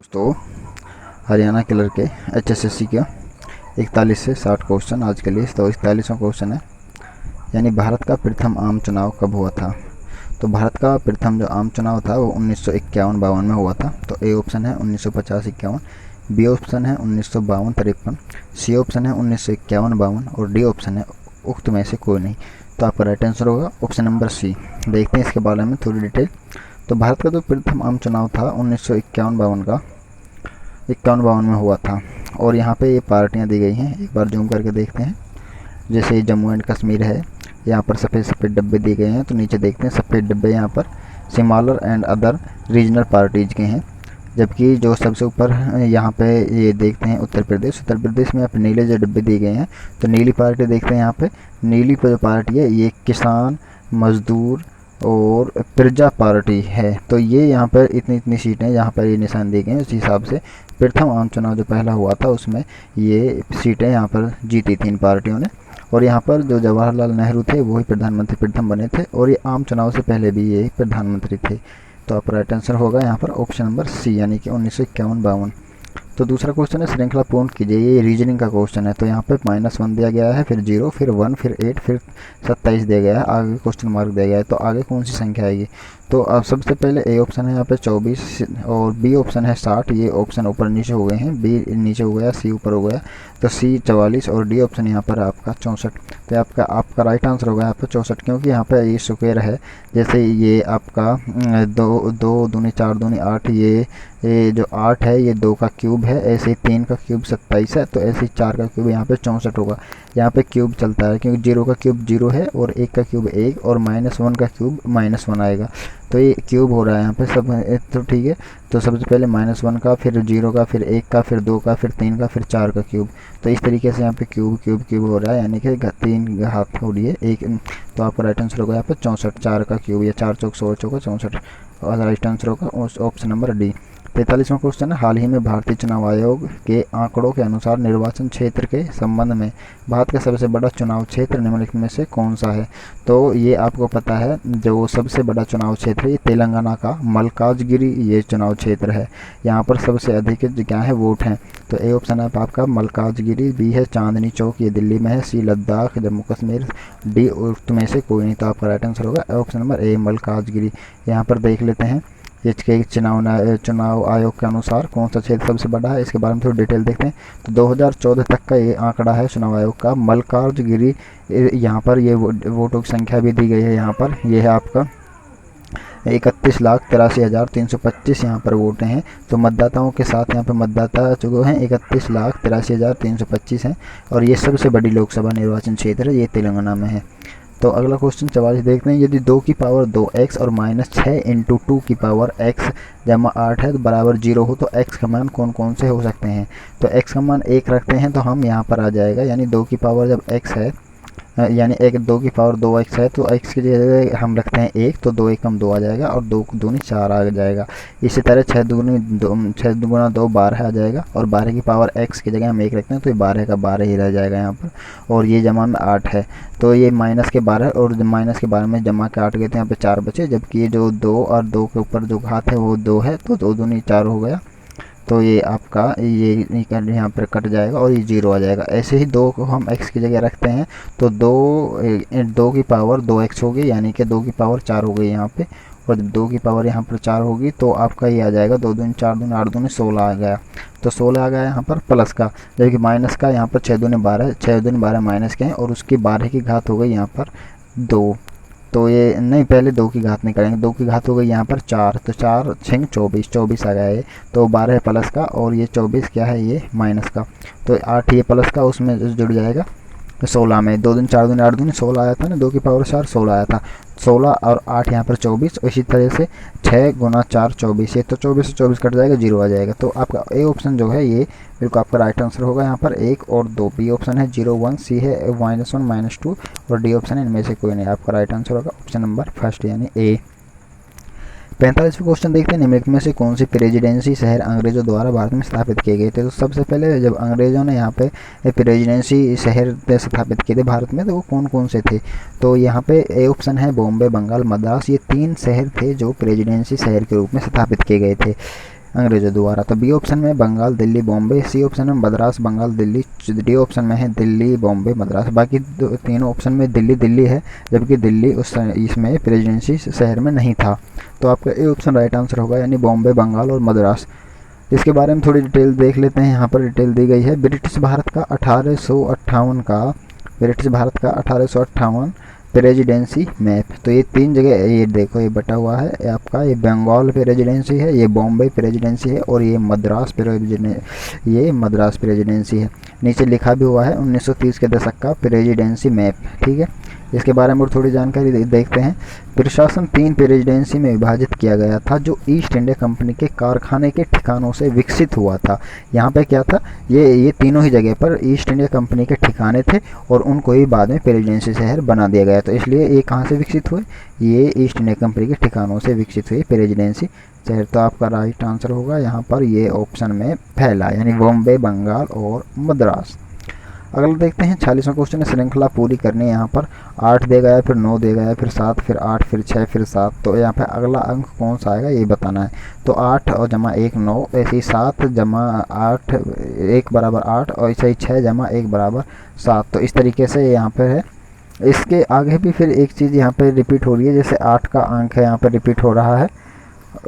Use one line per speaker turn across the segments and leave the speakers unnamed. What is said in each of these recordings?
तो हरियाणा के लड़के HSSC का 41 से 60 क्वेश्चन आज के लिए। तो 41वां क्वेश्चन है, यानी भारत का प्रथम आम चुनाव कब हुआ था। तो भारत का प्रथम जो आम चुनाव था वो 1951-52 में हुआ था। तो ए ऑप्शन है 1950-51, बी ऑप्शन है 1952-53, सी ऑप्शन है 1951-52 और डी ऑप्शन है उक्त में से कोई नहीं। तो आपका राइट आंसर होगा ऑप्शन नंबर सी। देखते हैं इसके बारे में थोड़ी डिटेल। तो भारत का जो प्रथम आम चुनाव था 1951-52 का 51-52 में हुआ था। और यहाँ पे ये पार्टियाँ दी गई हैं, एक बार जूम करके देखते हैं। जैसे जम्मू एंड कश्मीर है, यहाँ पर सफ़ेद सफ़ेद डब्बे दिए गए हैं। तो नीचे देखते हैं सफ़ेद डब्बे यहाँ पर सिमालर एंड अदर रीजनल पार्टीज के हैं। जबकि जो सबसे ऊपर यहाँ पे ये देखते हैं उत्तर प्रदेश में यहाँ पे नीले जो डब्बे दिए गए हैं। तो नीली पार्टी देखते हैं यहाँ पे, नीली जो पार्टी है ये किसान, मजदूर और प्रजा पार्टी है। तो ये यहाँ पर इतनी इतनी सीटें यहाँ पर ये निशान दिए गए हैं। उस हिसाब से प्रथम आम चुनाव जो पहला हुआ था उसमें ये सीटें यहाँ पर जीती थी इन पार्टियों ने। और यहाँ पर जो जवाहरलाल नेहरू थे वही प्रधानमंत्री प्रथम बने थे, और ये आम चुनाव से पहले भी ये प्रधानमंत्री थे। तो आपका राइट आंसर होगा यहाँ पर ऑप्शन नंबर सी, यानी कि 1951-52। तो दूसरा क्वेश्चन है, श्रृंखला पूर्ण कीजिए। ये रीजनिंग का क्वेश्चन है। तो यहाँ पे -1 दिया गया है, फिर 0, फिर 1, फिर 8, फिर 27 दिया गया है, आगे क्वेश्चन मार्क दिया गया है। तो आगे कौन सी संख्या आएगी। तो अब सबसे पहले ए ऑप्शन है यहाँ पे 24 और बी ऑप्शन है 60। ये ऑप्शन ऊपर नीचे हो गए हैं, बी नीचे हो गया, सी ऊपर हो गया। तो सी 44 और डी ऑप्शन यहाँ पर आपका 64। तो आपका राइट आंसर होगा यहाँ पर 64, क्योंकि यहाँ पे ये स्क्वायर है। जैसे ये आपका 2 दूनी 4 दूनी 8, ये जो 8 है ये 2 का क्यूब है। ऐसे ही 3 का क्यूब 27 है, तो ऐसे ही 4 का क्यूब यहाँ पे 64 होगा। यहाँ पे क्यूब चलता है क्योंकि 0 का क्यूब 0 है और 1 का क्यूब 1 और -1 का क्यूब -1 आएगा। तो ये क्यूब हो रहा है यहाँ पे सब। तो ठीक है, तो सबसे पहले -1 का, फिर 0 का, फिर 1 का, फिर 2 का, फिर 3 का, फिर 4 का क्यूब। तो इस तरीके से यहाँ पे क्यूब क्यूब क्यूब हो रहा है, यानी कि 3 घात हो रही है एक। तो आपका राइट आंसर होगा यहाँ पे 64, 4 का क्यूब, या 4 चौक 16 चौका 64। और राइट आंसर होगा ऑप्शन नंबर डी। 43वां क्वेश्चन है, हाल ही में भारतीय चुनाव आयोग के आंकड़ों के अनुसार निर्वाचन क्षेत्र के संबंध में भारत का सबसे बड़ा चुनाव क्षेत्र निम्नलिखित में से कौन सा है। तो ये आपको पता है, जो सबसे बड़ा चुनाव क्षेत्र है ये तेलंगाना का मल्काजगिरी ये चुनाव क्षेत्र है। यहाँ पर सबसे अधिक क्या है वोट हैं। तो ए ऑप्शन है आपका मल्काजगिरी, बी है चांदनी चौक ये दिल्ली में है, सी लद्दाख जम्मू कश्मीर, डी उक्त में से कोई नहीं। तो आपका राइट आंसर होगा ऑप्शन नंबर ए मल्काजगिरी। यहाँ पर देख लेते हैं के चुनाव आयोग के अनुसार कौन सा क्षेत्र सबसे बड़ा है, इसके बारे में थोड़ी डिटेल देखते हैं। तो 2014 तक का ये आंकड़ा है चुनाव आयोग का। मल्काजगिरी यहाँ पर ये वोटों की संख्या भी दी गई है। यहाँ पर ये है आपका 31,83,325 यहाँ पर वोटें हैं। तो मतदाताओं के साथ यहाँ पर मतदाता जो हैं 31,83,325 हैं, और ये सबसे बड़ी लोकसभा निर्वाचन क्षेत्र है, ये तेलंगाना में है। तो अगला क्वेश्चन 44 देखते हैं, यदि 2 की पावर 2x और -6 इंटू 2 की पावर x जमा 8 है तो बराबर 0 हो, तो x का मान कौन कौन से हो सकते हैं। तो x का मान 1 रखते हैं तो हम यहाँ पर आ जाएगा, यानी 2 की पावर जब x है, यानी 2 की पावर 2x है तो x की जगह हम रखते हैं 1, तो 2 एकम 2 आ जाएगा और 2 दूनी 4 आ जाएगा। इसी तरह 6 दुगुना 2 12 आ जाएगा, और 12 की पावर x की जगह हम 1 रखते हैं तो ये 12 का 12 ही रह जाएगा यहाँ पर। और ये जमा में 8 है, तो ये माइनस के 12 और माइनस के 12 में जमा के 8 गए तो यहाँ पे 4 बचे। जबकि ये जो 2 और 2 के ऊपर जो घात है वो 2 है, तो 2 दूनी 4 हो गया। तो ये आपका ये यहाँ पर कट जाएगा और ये 0 आ जाएगा। ऐसे ही 2 को हम x की जगह रखते हैं तो 2 की पावर 2x होगी, यानी कि 2 की पावर 4 हो गई यहाँ पे। और जब 2 की पावर यहाँ पर 4 होगी तो आपका ये आ जाएगा 2 दूनी 4 दूनी 8 दूनी 16 आ गया। तो 16 आ गया यहाँ पर प्लस का, जबकि माइनस का यहाँ पर 6 दूनी 12, 6 दूनी 12 माइनस के हैं, और उसकी 12 की घात हो गई यहाँ पर 2। तो ये नहीं, पहले 2 की घात नहीं करेंगे, 2 की घात हो गई यहाँ पर 4, तो 4 6 24 आ गया ये। तो 12 है प्लस का और ये 24 क्या है ये माइनस का। तो 8 ये प्लस का उसमें जुड़ जाएगा 16 में। 2 दूनी 4 दूनी 8 दूनी 16 आया था ना, 2 की पावर 4 16 आया था। 16 और 8 यहाँ पर 24, इसी तरह से 6 गुना 4 24, ये तो 24 से 24 कट जाएगा 0 आ जाएगा। तो आपका ए ऑप्शन जो है ये बिल्कुल आपका राइट आंसर होगा यहाँ पर 1 और 2। बी ऑप्शन है 0 1, सी है -1 -2 और डी ऑप्शन है इनमें से कोई नहीं। आपका राइट आंसर होगा ऑप्शन नंबर फर्स्ट, यानी ए। 45वें क्वेश्चन देखते हैं, निम्नलिखित में से कौन सी प्रेसिडेंसी शहर अंग्रेजों द्वारा भारत में स्थापित किए गए थे। तो सबसे पहले जब अंग्रेजों ने यहाँ पे प्रेसिडेंसी शहर स्थापित किए थे भारत में, तो वो कौन कौन से थे। तो यहाँ पे ए ऑप्शन है बॉम्बे, बंगाल, मद्रास, ये 3 शहर थे जो प्रेसिडेंसी शहर के रूप में स्थापित किए गए थे। अंग्रेजों द्वारा। तो बी ऑप्शन में बंगाल, दिल्ली, बॉम्बे। सी ऑप्शन में मद्रास, बंगाल, दिल्ली। डी ऑप्शन में है दिल्ली, बॉम्बे, मद्रास। बाकी तीनों ऑप्शन में दिल्ली दिल्ली है, जबकि दिल्ली इसमें प्रेसिडेंसी शहर में नहीं था। तो आपका ए ऑप्शन राइट आंसर होगा, यानी बॉम्बे, बंगाल और मद्रास। इसके बारे में थोड़ी डिटेल देख लेते हैं। यहाँ पर डिटेल दी गई है। ब्रिटिश भारत का 1858 प्रेसिडेंसी मैप। तो ये 3 जगह, ये देखो ये बटा हुआ है, ये आपका ये बंगाल प्रेसिडेंसी है, ये बॉम्बे प्रेसिडेंसी है और ये मद्रास प्रेसिडेंसी है। नीचे लिखा भी हुआ है 1930 के दशक का प्रेसिडेंसी मैप। ठीक है, इसके बारे में और थोड़ी जानकारी देखते हैं। प्रशासन 3 प्रेसिडेंसी में विभाजित किया गया था, जो ईस्ट इंडिया कंपनी के कारखाने के ठिकानों से विकसित हुआ था। यहाँ पे क्या था, ये तीनों ही जगह पर ईस्ट इंडिया कंपनी के ठिकाने थे और उनको ही बाद में प्रेसिडेंसी शहर बना दिया गया। तो इसलिए ये कहाँ से विकसित हुए, ये ईस्ट इंडिया कंपनी के ठिकानों से विकसित हुए प्रेसिडेंसी शहर। तो आपका राइट आंसर होगा यहाँ पर ये ऑप्शन में पहला, यानी बॉम्बे, बंगाल और मद्रास। अगला देखते हैं 46वां क्वेश्चन है। श्रृंखला पूरी करनी है। यहाँ पर 8 दे गया है, फिर 9 दे गया है, फिर 7, फिर 8, फिर 6, फिर 7। तो यहाँ पे अगला अंक कौन सा आएगा ये बताना है। तो 8 और जमा 1 9, ऐसे ही 7 जमा 8 1 बराबर 8 और ऐसे ही 6 जमा 1 बराबर 7। तो इस तरीके से यहाँ पे है। इसके आगे भी फिर एक चीज़ यहाँ पे रिपीट हो रही है, जैसे 8 का अंक है यहाँ पे रिपीट हो रहा है।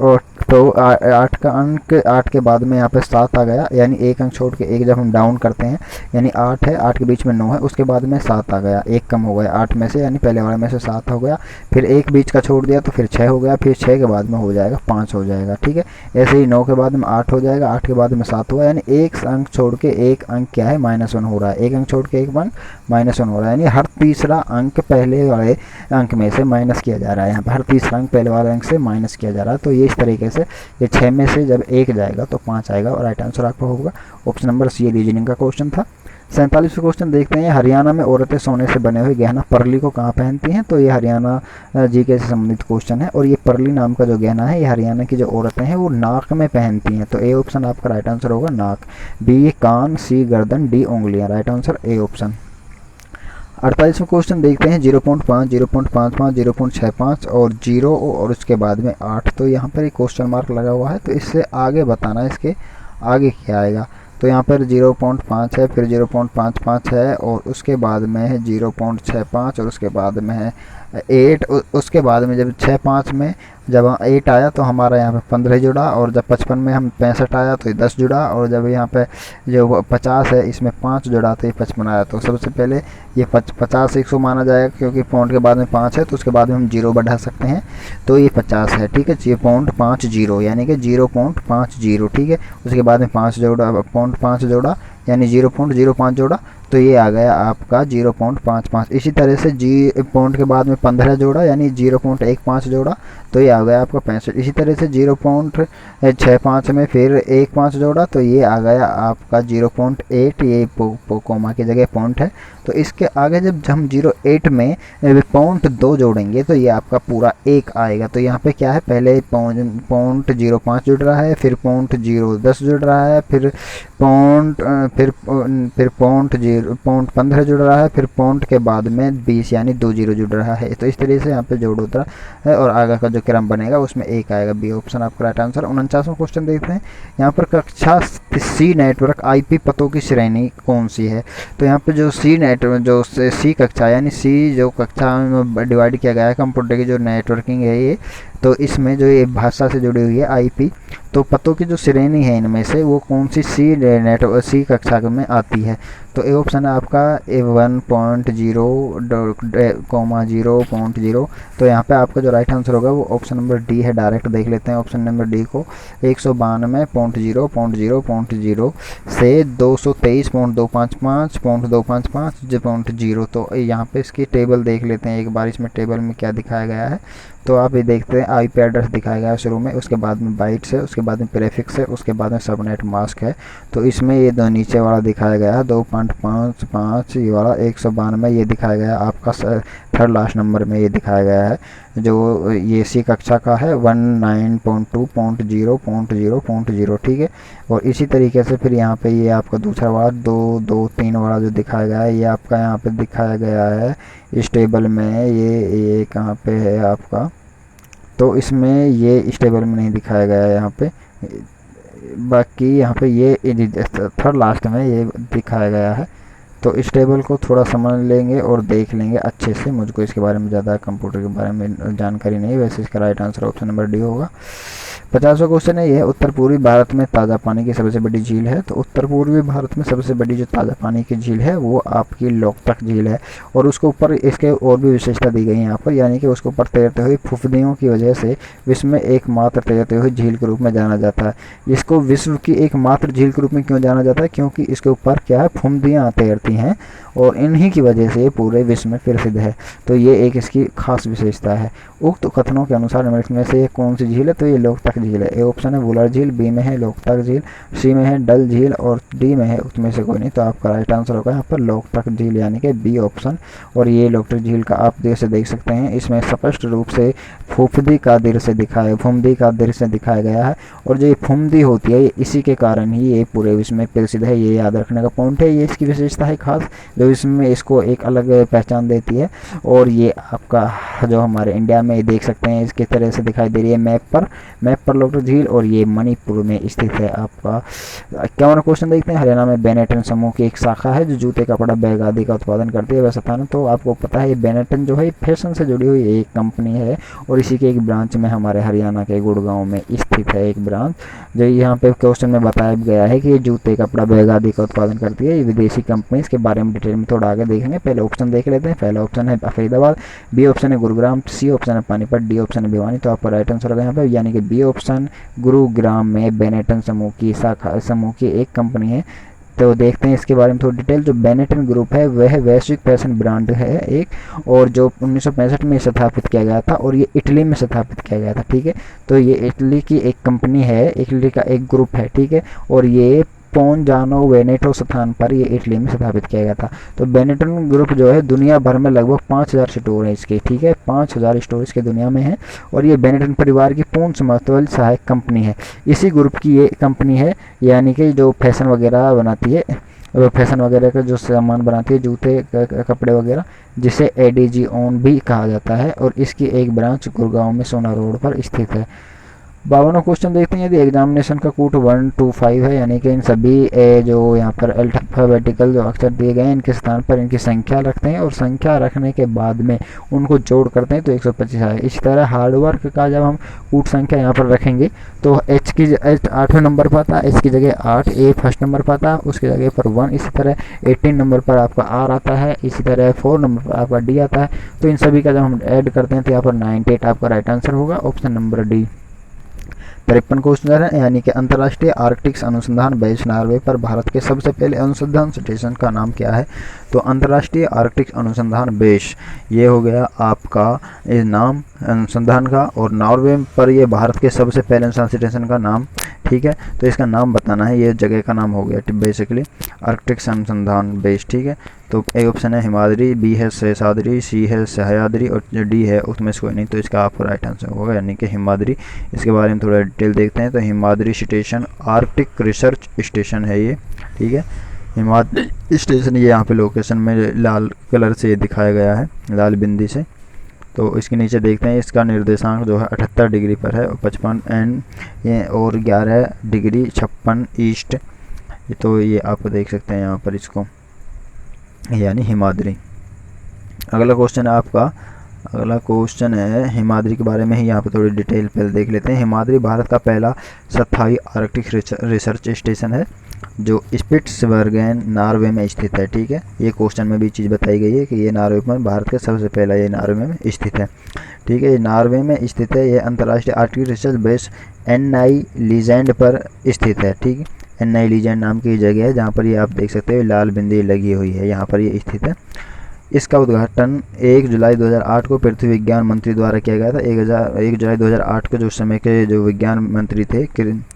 और तो 8 का अंक 8 के बाद में यहाँ पे 7 आ गया, यानी एक अंक छोड़ के एक जब हम डाउन करते हैं, यानी 8 है, 8 के बीच में 9 है, उसके बाद में 7 आ गया, एक कम हो गया 8 में से, यानी पहले वाले में से 7 हो गया। फिर एक बीच का छोड़ दिया तो फिर 6 हो गया, फिर 6 के बाद में हो जाएगा 5 हो जाएगा। ठीक है, ऐसे ही 9 के बाद में 8 हो जाएगा, 8 के बाद में 7 हुआ, यानी एक अंक छोड़ के एक अंक क्या है -1 हो रहा है, एक अंक छोड़ के एक अंक -1 हो रहा है, यानी हर तीसरा अंक पहले वाले अंक में से माइनस किया जा रहा है। यहाँ पर हर तीसरा अंक पहले वाले अंक से माइनस किया जा रहा है। तो ये इस तरीके से ये 6 में से जब 1 जाएगा तो 5 आएगा और राइट आंसर आपका होगा ऑप्शन नंबर सी। रीजनिंग का क्वेश्चन था। 47वां क्वेश्चन देखते हैं। हरियाणा में औरतें सोने से बने हुए गहना परली को कहाँ पहनती हैं। तो ये हरियाणा जीके से संबंधित क्वेश्चन है और ये परली नाम का जो गहना है ये हरियाणा की जो औरतें हैं वो नाक में पहनती हैं। तो ए ऑप्शन आपका राइट आंसर होगा नाक। बी कान, सी गर्दन, डी उंगलियां। Right answer A option. 48वां क्वेश्चन देखते हैं। 0.5, 0.55, 0.65 और 0 और उसके बाद में 8। तो यहाँ पर एक क्वेश्चन मार्क लगा हुआ है, तो इससे आगे बताना इसके आगे क्या आएगा। तो यहाँ पर 0.5 है, फिर 0.55 है और उसके बाद में है 0.65 और उसके बाद में है 8। उसके बाद में जब 65 में जब 8 आया तो हमारा यहाँ पे 15 जुड़ा, और जब 55 में हम 65 आया तो ये 10 जुड़ा, और जब यहाँ पे जो 50 है इसमें 5 जुड़ा तो ये 55 आया। तो सबसे पहले ये 50 100 माना जाएगा, क्योंकि पॉइंट के बाद में 5 है तो उसके बाद में हम 0 बढ़ा सकते हैं, तो ये 50 है। ठीक है, 0.50 यानी कि 0.50। ठीक है, उसके बाद में 5 जोड़ा, 0.5 जोड़ा यानी 0.05 जोड़ा, तो ये आ गया आपका 0.55। इसी तरह से पॉइंट के बाद में 15 जोड़ा यानी 0.15 जोड़ा, तो ये आ गया आपका 65। इसी तरह से 0.65 में फिर 1.5 जोड़ा, तो ये आ गया आपका 0.8। ये कोमा की जगह पॉइंट है। तो इसके आगे जब हम 0.8 में 0.2 जोड़ेंगे तो ये आपका पूरा 1 आएगा। तो यहाँ पे क्या है, पहले 0.05 जुड़ रहा है, फिर 0.010 जुड़ रहा है, फिर 0.15 जुड़ रहा है, फिर पॉइंट के बाद में 20 यानी 2 0 जुड़ रहा है। तो इस तरीके से यहाँ पे जोड़ होता है और आगे का जो क्रम बनेगा उसमें 1 आएगा। बी ऑप्शन आपका राइट आंसर। 49वां क्वेश्चन देखते हैं। यहाँ पर कक्षा सी नेटवर्क आईपी पतों की श्रेणी कौन सी है। तो यहाँ पे जो सी नेटवर्क, जो सी कक्षा यानी सी जो कक्षा में डिवाइड किया गया है कंप्यूटर की जो नेटवर्किंग है ये, तो इसमें जो ये भाषा से जुड़ी हुई है आईपी, तो पतों की जो श्रेणी है इनमें से वो कौन सी सी कक्षा में आती है। तो ए ऑप्शन है आपका 1.0,0.0। तो यहाँ पे आपका जो राइट आंसर होगा वो ऑप्शन नंबर डी है। डायरेक्ट देख लेते हैं ऑप्शन नंबर डी को। 192.0.0.0 से 223.255.255.0। तो यहाँ पे इसकी टेबल देख लेते हैं एक बार, इसमें टेबल में क्या दिखाया गया है। तो आप ये देखते हैं आईपी एड्रेस दिखाया गया है शुरू में, उसके बाद में बाइट्स है, उसके बाद में प्रेफिक्स है, उसके बाद में सबनेट मास्क है। तो इसमें ये दो नीचे वाला दिखाया गया है 2.55, ये वाला 192 ये दिखाया गया है आपका थर्ड लास्ट नंबर में ये दिखाया गया है, जो ये सी कक्षा का है 19.2.0.0.0। ठीक है, और इसी तरीके से फिर यहाँ पे ये आपका दूसरा वाला 2-2-3 वाला जो दिखाया गया है ये आपका यहाँ पे दिखाया गया है इस टेबल में। ये कहाँ पे है आपका, तो इसमें ये इस टेबल में नहीं दिखाया गया है यहाँ पे, बाकी यहाँ पे ये थर्ड लास्ट में ये दिखाया गया है। तो इस टेबल को थोड़ा समझ लेंगे और देख लेंगे अच्छे से। मुझको इसके बारे में ज़्यादा कंप्यूटर के बारे में जानकारी नहीं है, वैसे इसका right answer option number D होगा। 50वां क्वेश्चन है ये, उत्तर पूर्वी भारत में ताज़ा पानी की सबसे बड़ी झील है। तो उत्तर पूर्वी भारत में सबसे बड़ी जो ताज़ा पानी की झील है वो आपकी लोकतक झील है। और उसके ऊपर इसके और भी विशेषता दी गई है यहाँ पर, यानी कि उसके ऊपर तैरते हुए फुफदियों की वजह से विश्व में एकमात्र तैरते हुए झील के रूप में जाना जाता है। इसको विश्व की एकमात्र झील के रूप में क्यों जाना जाता है? क्योंकि इसके ऊपर क्या है, फुफदियाँ तैरती हैं और इन्हीं की वजह से पूरे विश्व में प्रसिद्ध है। तो ये एक इसकी खास विशेषता है। उक्त कथनों के अनुसार निम्नलिखित में से ये कौन सी झील है? तो ये लोकतक झील है। ए ऑप्शन है वुलर झील, बी में है लोकतक झील, सी में है डल झील और डी में है उसमें से कोई नहीं। तो आपका राइट आंसर होगा यहाँ पर लोकतक झील, यानी कि बी ऑप्शन। और ये लोकतक झील का आप देख सकते हैं, इसमें स्पष्ट रूप से फुफदी का दृश्य दिखाया गया है। और जो ये फुफदी होती है इसी के कारण ही ये पूरे विश्व में प्रसिद्ध है। ये याद रखने का पॉइंट है, ये इसकी विशेषता है खास, जो इसमें इसको एक अलग पहचान देती है। और ये आपका जो हमारे इंडिया में देख सकते हैं इसके तरह से दिखाई दे रही है मैप पर लोकतक झील, और ये मणिपुर में स्थित है। आपका 51वां क्वेश्चन देखते हैं। हरियाणा में बेनेटन समूह की एक शाखा है जो जूते, कपड़ा, बैग आदि का उत्पादन करती है, वह स्थान। तो आपको पता है बेनेटन जो है फैशन से जुड़ी हुई एक कंपनी है और इसी के एक ब्रांच में हमारे हरियाणा के गुड़गांव में स्थित है एक ब्रांच। जो यहाँ पे क्वेश्चन में बताया गया है कि ये जूते, कपड़ा, बैग आदि का उत्पादन करती है, ये विदेशी कंपनी। इसके बारे में डिटेल में थोड़ा आगे देखेंगे। पहले ऑप्शन देख लेते हैं। पहला ऑप्शन है फरीदाबाद, बी ऑप्शन है गुरुग्राम, सी ऑप्शन है पानीपत, डी ऑप्शन है भिवानी। तो आपका राइट आंसर होगा यहाँ पे यानी कि बी ऑप्शन, गुरुग्राम में बेनेटन समूह की एक कंपनी है। तो देखते हैं इसके बारे में थोड़ी डिटेल। जो बेनेटन ग्रुप है वह वैश्विक फैशन ब्रांड है एक, और जो 1965 में स्थापित किया गया था और ये इटली में स्थापित किया गया था। ठीक है, तो ये इटली की एक कंपनी है, इटली का एक ग्रुप है। ठीक है, और ये पोनजानो वेनेटो स्थान पर ये इटली में स्थापित किया गया था। तो बेनेटन ग्रुप जो है दुनिया भर में लगभग 5000 स्टोर हैं इसके। ठीक है, 5000 स्टोर इसके दुनिया में हैं और ये बेनेटन परिवार की पूर्ण समर्थन सहायक कंपनी है। इसी ग्रुप की ये कंपनी है, यानी कि जो फैशन वगैरह बनाती है, फैशन वगैरह का जो सामान बनाती है, जूते, कपड़े वगैरह, जिसे एडीजी ओन भी कहा जाता है। और इसकी एक ब्रांच गुड़गांव में सोना रोड पर स्थित है। 52वां क्वेश्चन देखते हैं। यदि एग्जामिनेशन का कोड 1 to 5 है, यानी कि इन सभी जो यहाँ पर अल्फाबेटिकल जो अक्षर दिए गए हैं इनके स्थान पर इनकी संख्या रखते हैं और संख्या रखने के बाद में उनको जोड़ करते हैं तो 125 आए। इसी तरह हार्डवर्क का जब हम कूट संख्या यहाँ पर रखेंगे तो H 8वें नंबर पर आता है, H की जगह 8, A फर्स्ट नंबर पर आता है, उसकी जगह पर 1। इसी तरह 18 नंबर पर आपका R आता है, इसी तरह 4 नंबर पर आपका D आता है। तो इन सभी का जब हम ऐड करते हैं तो यहाँ पर 98 आपका राइट आंसर होगा, ऑप्शन नंबर डी। 53 क्वेश्चन है, यानी कि अंतर्राष्ट्रीय आर्कटिक्स अनुसंधान बेस नॉर्वे पर भारत के सबसे पहले अनुसंधान स्टेशन का नाम क्या है? तो अंतर्राष्ट्रीय आर्कटिक्स अनुसंधान बेस, ये हो गया आपका इस नाम अनुसंधान का, और नॉर्वे पर ये भारत के सबसे पहले अनुसंधान स्टेशन का नाम। ठीक है, तो इसका नाम बताना है, ये जगह का नाम हो गया बेसिकली आर्कटिक्स अनुसंधान बेस। ठीक है, तो ए ऑप्शन है हिमाद्री, बी है शेषाद्री, सी है सह्याद्री और जो डी है उसमें से कोई नहीं। तो इसका आपका राइट आंसर होगा यानी कि हिमाद्री। इसके बारे में थोड़ा डिटेल देखते हैं। तो Himadri station Arctic research station है ये। ठीक है, हिमाद्री स्टेशन ये यहाँ पे लोकेशन में लाल कलर से दिखाया गया है, लाल बिंदी से। तो इसके नीचे देखते हैं, इसका निर्देशांक जो है 78 डिग्री पर है और 55 एन और 11 डिग्री 56 ईस्ट। तो ये आप देख सकते हैं यहाँ पर इसको, यानी हिमाद्री। अगला क्वेश्चन है आपका, अगला क्वेश्चन है हिमाद्री के बारे में ही, यहाँ पर थोड़ी डिटेल पहले देख लेते हैं। हिमाद्री भारत का पहला स्थायी आर्कटिक रिसर्च स्टेशन है जो स्पिट्सबर्गेन नॉर्वे में स्थित है। ठीक है, ये क्वेश्चन में भी चीज़ बताई गई है कि ये नॉर्वे में भारत का सबसे पहला ये नॉर्वे में स्थित है। ठीक है, ये नॉर्वे में स्थित है। ये अंतर्राष्ट्रीय Arctic research base NI legend पर स्थित है। ठीक है, NI लीजेंड नाम की जगह है जहाँ पर ये आप देख सकते हो लाल बिंदी लगी हुई है, यहाँ पर ये स्थित है। इसका उद्घाटन 1 जुलाई 2008 को पृथ्वी विज्ञान मंत्री द्वारा किया गया था। 1 जुलाई 2008 को जो समय के जो विज्ञान मंत्री थे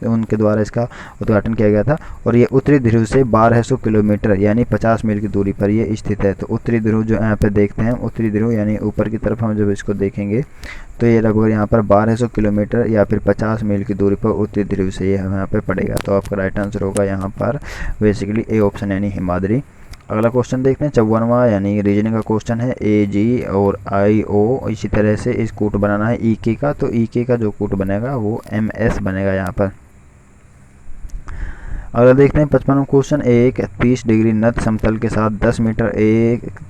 उनके द्वारा इसका उद्घाटन किया गया था। और ये उत्तरी ध्रुव से 1200 किलोमीटर यानी 50 मील की दूरी पर ये स्थित है। तो उत्तरी ध्रुव जो यहाँ पे देखते हैं, उत्तरी ध्रुव यानी ऊपर की तरफ हम जब इसको देखेंगे तो ये लगभग यहाँ पर 1200 किलोमीटर या फिर 50 मील की दूरी पर उत्तरी ध्रुव से ये यहाँ पे पड़ेगा। तो आपका राइट आंसर होगा यहाँ पर बेसिकली ए ऑप्शन यानी हिमाद्री। अगला क्वेश्चन देखते हैं 54वां, यानी रीजनिंग का क्वेश्चन है। AG और IO इसी तरह से इस कूट बनाना है EK का, तो EK का जो कूट बनेगा वो MS बनेगा यहाँ पर। अगला देखते हैं 55वां क्वेश्चन, एक 30 डिग्री नत समतल के साथ 10 मीटर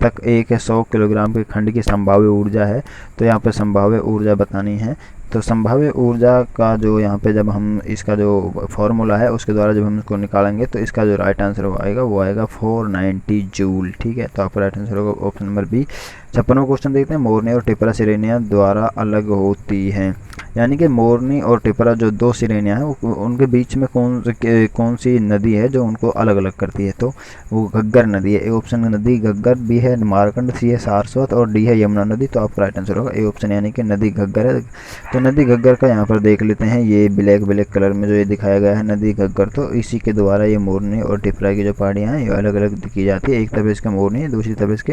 तक एक 100 किलोग्राम के खंड की संभाव्य ऊर्जा है। तो यहाँ पे संभाव्य ऊर्जा बतानी है। तो संभाव्य ऊर्जा का जो यहाँ पे जब हम इसका जो फॉर्मूला है उसके द्वारा जब हम इसको निकालेंगे तो इसका जो राइट आंसर आएगा वो आएगा 490 जूल। ठीक है, तो आपका राइट आंसर होगा ऑप्शन नंबर बी। 56वां क्वेश्चन देखते हैं, मोरनी और टिपरा श्रेणियाँ द्वारा अलग होती हैं। यानी कि मोरनी और टिपरा जो दो श्रेणियाँ हैं उनके बीच में कौन सी नदी है जो उनको अलग अलग करती है? तो वो घग्गर नदी है। ए ऑप्शन नदी घग्गर, बी है मारकंड, सी है सारस्वत और डी है यमुना नदी। तो आपका राइट आंसर होगा ए ऑप्शन यानी कि नदी घग्गर है। तो नदी घग्गर का यहाँ पर देख लेते हैं, ये ब्लैक कलर में जो ये दिखाया गया है नदी घग्गर, तो इसी के द्वारा ये मोरनी और टिपरा की जो पहाड़ियाँ हैं ये अलग अलग की जाती है। एक तरफ इसका मोरनी है, दूसरी तरफ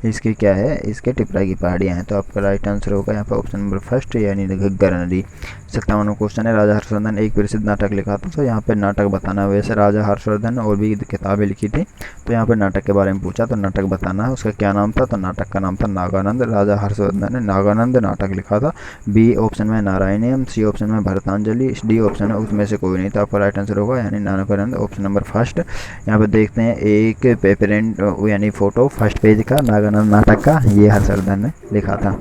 इसके क्या है, इसके टिपरा की पहाड़ियाँ हैं। तो आपका राइट आंसर होगा यहाँ पर ऑप्शन नंबर फर्स्ट यानी घग्गर नदी। 57वां क्वेश्चन है, राजा हर्षवर्धन एक प्रसिद्ध नाटक लिखा था। तो यहाँ पे नाटक बताना है। वैसे राजा हर्षवर्धन और भी किताबें लिखी थी, तो यहाँ पे नाटक के बारे में पूछा तो नाटक बताना है। उसका क्या नाम था? तो नाटक का नाम था नागानंद। राजा हर्षवर्धन ने नागानंद नाटक लिखा था। बी ऑप्शन में नारायणियम, सी ऑप्शन में भरतांजलि, डी ऑप्शन में उसमें से कोई नहीं। तो आपका राइट आंसर होगा यानी नागानंद ऑप्शन नंबर फर्स्ट। यहाँ पे देखते हैं एक पेपरेंट यानी फोटो फर्स्ट पेज का नागानंद नाटक का, ये हर्षवर्धन ने लिखा था।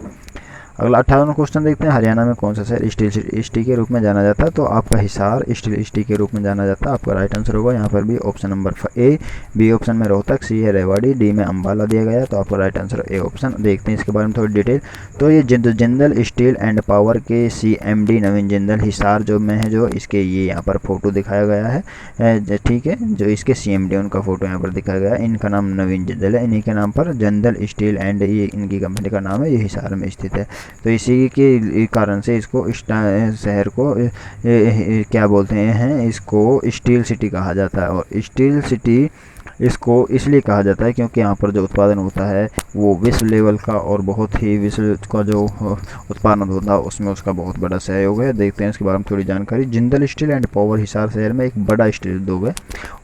अगला 58वां क्वेश्चन देखते हैं, हरियाणा में कौन सा शहर स्टील सिटी के रूप में जाना जाता है? तो आपका हिसार स्टील सिटी के रूप में जाना जाता है। आपका राइट आंसर होगा यहाँ पर भी option number A. B option में रोहतक, सी है रेवाड़ी, डी में अंबाला दिया गया है। तो आपका राइट आंसर ए ऑप्शन। देखते हैं इसके बारे में थोड़ी डिटेल। तो ये जिंदल स्टील एंड पावर के CMD नवीन जिंदल हिसार जो में है, जो इसके ये यहाँ पर फोटो दिखाया गया है। ठीक है, जो इसके CMD उनका फोटो यहाँ पर दिखाया गया है। इनका नाम नवीन जिंदल है, इन्हीं के नाम पर जिंदल स्टील एंड ये इनकी कंपनी का नाम है, ये हिसार में स्थित है। तो इसी के कारण से इसको शहर को क्या बोलते हैं, इसको स्टील सिटी कहा जाता है। और स्टील सिटी इसको इसलिए कहा जाता है क्योंकि यहाँ पर जो उत्पादन होता है वो विश्व लेवल का और बहुत ही विश्व का जो उत्पादन होता है उसमें उसका बहुत बड़ा सहयोग है। देखते हैं इसके बारे में थोड़ी जानकारी। Jindal steel and power Hisar शहर में एक बड़ा स्टील उद्योग है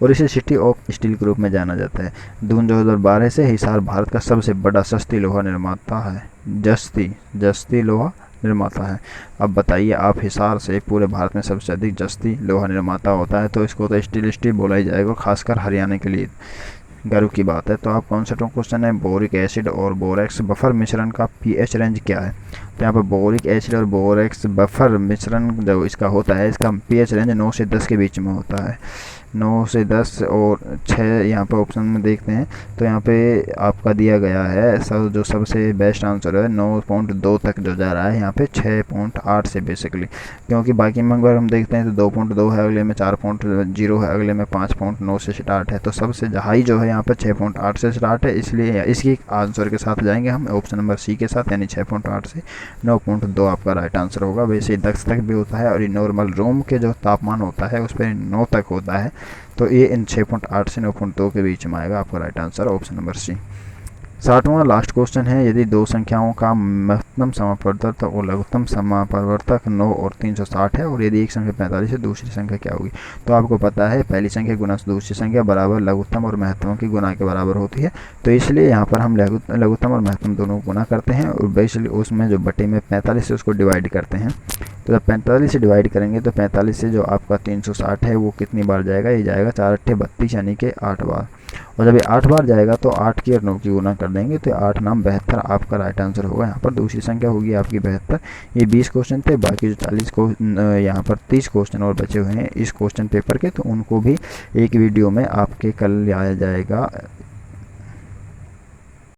और इसे सिटी ऑफ स्टील के रूप में जाना जाता है। जून 2012 से हिसार भारत का सबसे बड़ा सस्ती लोहा निर्माता है। जस्ती लोहा निर्माता है। अब बताइए आप, हिसार से पूरे भारत में सबसे अधिक जस्ती लोहा निर्माता होता है, तो इसको तो स्टील बोला ही जाएगा, खासकर हरियाणा के लिए गर्व की बात है। तो आप 65वां क्वेश्चन है, बोरिक एसिड और बोरेक्स बफर मिश्रण का pH रेंज क्या है? तो यहाँ पर बोरिक एसिड और बोरेक्स बफर मिश्रण जो इसका होता है, इसका pH रेंज 9 से 10 के बीच में होता है। 9 से 10 और 6 यहाँ पर ऑप्शन में देखते हैं। तो यहाँ पे आपका दिया गया है जो सबसे बेस्ट आंसर है 9.2 तक जो जा रहा है, यहाँ पे 6.8 से बेसिकली, क्योंकि बाकी में अगर हम देखते हैं तो 2.2 है, अगले में 4.0 है, अगले में 5.9 से स्टार्ट है। तो सबसे हाई जो है यहाँ पे 6.8 से स्टार्ट है, इसलिए इसकी आंसर के साथ जाएंगे हम ऑप्शन नंबर सी के साथ, यानी 6.8 से 9.2 आपका राइट आंसर होगा। वैसे 10 तक भी होता है और ये नॉर्मल रूम के जो तापमान होता है उस पर 9 तक होता है। तो ये इन 6.8 से 9.2 के बीच में आएगा आपका right answer option number C. 60वां लास्ट क्वेश्चन है, यदि दो संख्याओं का महत्तम समापवर्तक और लघुत्तम समापवर्तक 9 और 360 है और यदि एक संख्या 45 है, दूसरी संख्या क्या होगी? तो आपको पता है पहली संख्या गुना दूसरी संख्या बराबर लघुत्तम और महत्तम की गुना के बराबर होती है। तो इसलिए यहाँ पर हम लघुत्तम और महत्तम दोनों को गुना करते हैं और बेसिकली उसमें जो बटे में 45 से उसको डिवाइड करते हैं। तो जब 45 से डिवाइड करेंगे तो 45 से जो आपका 360 है वो कितनी बार जाएगा? ये जाएगा 4 अट्ठे 32 यानी कि 8 बार। और जब ये 8 बार जाएगा तो 8 की और 9 की गुना कर देंगे तो 8 नाम 72 आपका राइट आंसर होगा। यहाँ पर दूसरी संख्या होगी आपकी 72। ये 20 क्वेश्चन थे, बाकी जो 40 को यहाँ पर 30 क्वेश्चन और बचे हुए हैं इस क्वेश्चन पेपर के, तो उनको भी एक वीडियो में आपके कल आया जाएगा